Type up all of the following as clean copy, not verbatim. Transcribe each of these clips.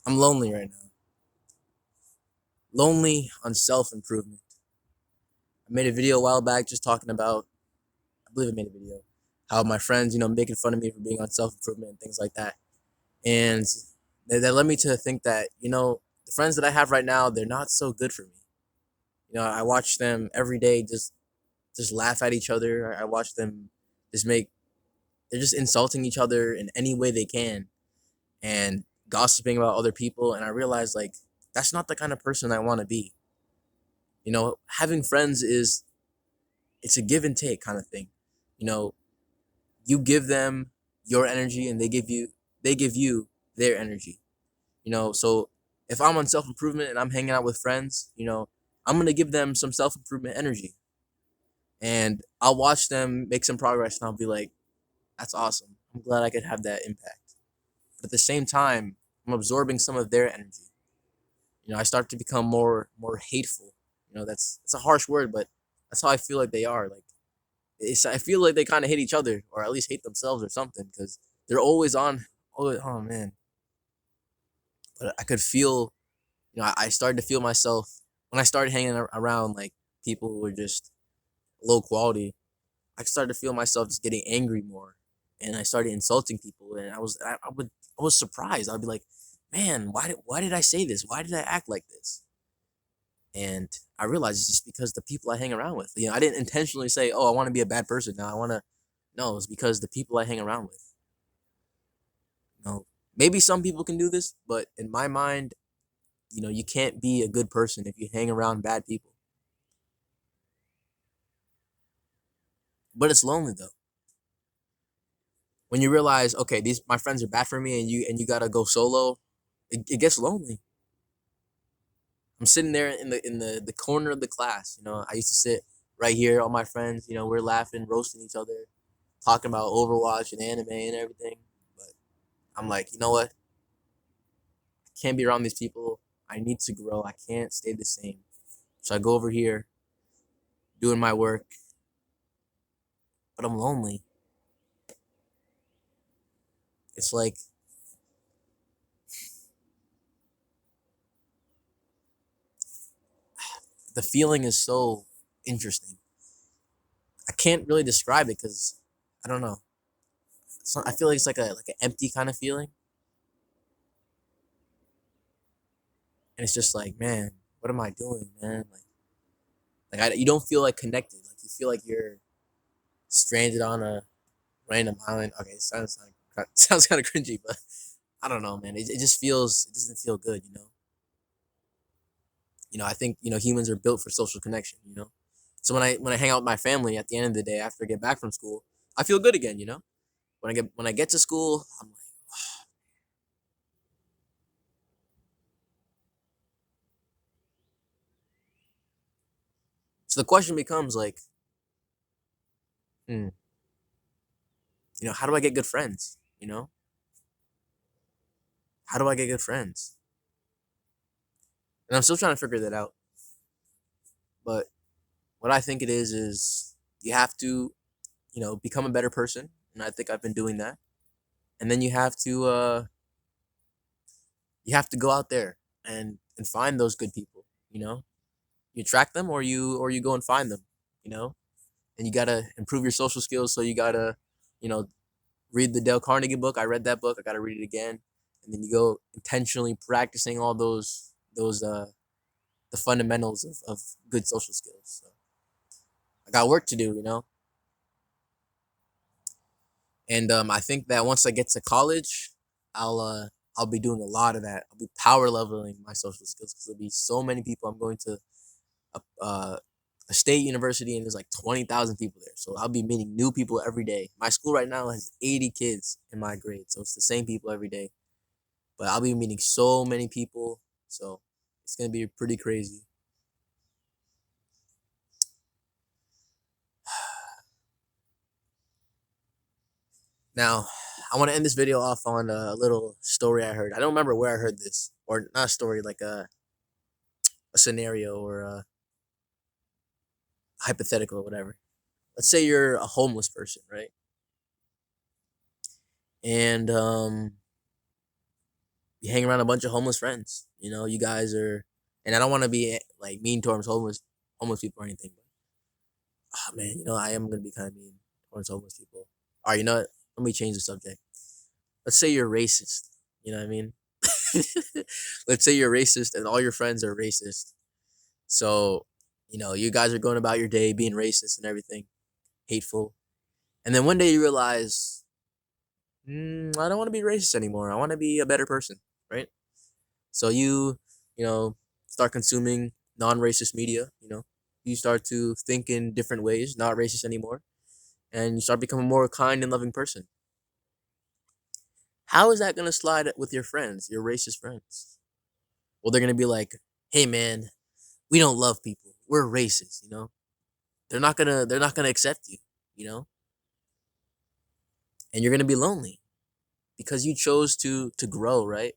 I'm lonely right now. Lonely on self improvement. I made a video a while back just talking about, I believe I made a video, how my friends, making fun of me for being on self improvement and things like that. And that led me to think that, the friends that I have right now, they're not so good for me. I watch them every day just laugh at each other. I watch them just make, they're just insulting each other in any way they can and gossiping about other people. And I realized, like, that's not the kind of person I want to be. Having friends it's a give and take kind of thing. You know, you give them your energy and they give you their energy. So if I'm on self improvement and I'm hanging out with friends, I'm gonna give them some self improvement energy. And I'll watch them make some progress and I'll be like, that's awesome. I'm glad I could have that impact. But at the same time, I'm absorbing some of their energy. I start to become more hateful. That's a harsh word, but that's how I feel like they are. Like I feel like they kind of hate each other, or at least hate themselves or something, because they're always on. Oh man, but I could feel. I started to feel myself when I started hanging around like people who were just low quality. I started to feel myself just getting angry more, and I started insulting people, and I was surprised. I'd be like, man, why did I say this? Why did I act like this? And I realized it's just because the people I hang around with. I didn't intentionally say, "Oh, I want to be a bad person." Now I want to. No, it's because the people I hang around with. Maybe some people can do this, but in my mind, you can't be a good person if you hang around bad people. But it's lonely though. When you realize, okay, these my friends are bad for me, and you gotta go solo, it gets lonely. I'm sitting there in the corner of the class. I used to sit right here. All my friends, we're laughing, roasting each other, talking about Overwatch and anime and everything. But I'm like, you know what? I can't be around these people. I need to grow. I can't stay the same. So I go over here, doing my work, but I'm lonely. It's like the feeling is so interesting. I can't really describe it because I don't know. I feel like it's like an empty kind of feeling, and it's just like, man, what am I doing, man? You don't feel like connected. Like you feel like you're stranded on a random island. Okay, it sounds kind of cringy, but I don't know, man. It doesn't feel good. I think humans are built for social connection. So when I hang out with my family at the end of the day after I get back from school, I feel good again. When I get to school, I'm like, so the question becomes like, hmm, how do I get good friends? How do I get good friends? And I'm still trying to figure that out. But what I think it is you have to, become a better person, and I think I've been doing that. And then you have to go out there and find those good people. You attract them, or you go and find them. You know, and you gotta improve your social skills. So you gotta, you know, read the Dale Carnegie book. I read that book. I gotta read it again, and then you go intentionally practicing all those the fundamentals of good social skills. So I got work to do. And I think that once I get to college, I'll uh, I'll be doing a lot of that. I'll be power leveling my social skills because there'll be so many people. I'm going to a, uh, a state university and there's like 20,000 people there. So I'll be meeting new people every day. My school right now has 80 kids in my grade, so it's the same people every day. But I'll be meeting so many people, so it's gonna be pretty crazy. Now, I want to end this video off on a little story I heard. I don't remember where I heard this, or not a story, like a scenario or a hypothetical or whatever. Let's say you're a homeless person, right? And you hang around a bunch of homeless friends. You know, you guys are, and I don't want to be like mean towards homeless people or anything, but oh man, you know, I am gonna be kind of mean towards homeless people. All right, you know what? Let me change the subject. Let's say you're racist. You know what I mean? Let's say you're racist and all your friends are racist. So, you know, you guys are going about your day being racist and everything, hateful. And then one day you realize, I don't want to be racist anymore. I want to be a better person, right? So you know, start consuming non-racist media. You know, you start to think in different ways, not racist anymore, and you start becoming a more kind and loving person. How is that gonna slide with your friends, your racist friends? Well, they're gonna be like, "Hey, man, we don't love people. We're racist." You know, they're not gonna accept you. You know, and you're gonna be lonely because you chose to grow, right?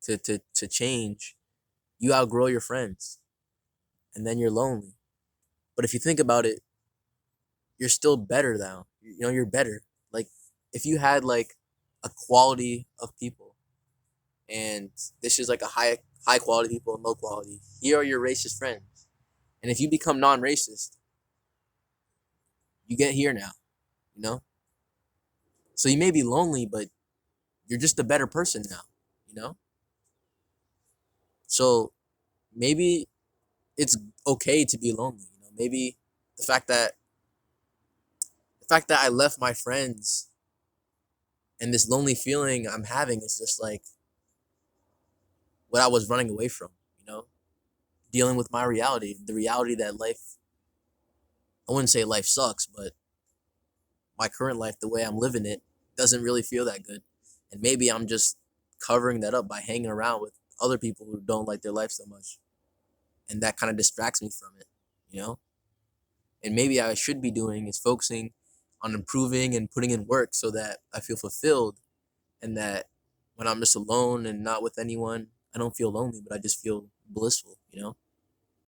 To change. You outgrow your friends, and then you're lonely. But if you think about it, you're still better now. You know, you're better. Like if you had like a quality of people, and this is like a high quality people and low quality. Here are your racist friends, and if you become non-racist, you get here now. You know, so you may be lonely, but you're just a better person now. You know, so maybe it's okay to be lonely. You know, maybe the fact that the fact that I left my friends and this lonely feeling I'm having is just like what I was running away from. You know, dealing with my reality, the reality that life, I wouldn't say life sucks, but my current life, the way I'm living it, doesn't really feel that good. And maybe I'm just covering that up by hanging around with other people who don't like their life so much. And that kind of distracts me from it, you know? And maybe I should be doing is focusing on improving and putting in work so that I feel fulfilled and that when I'm just alone and not with anyone, I don't feel lonely, but I just feel blissful, you know?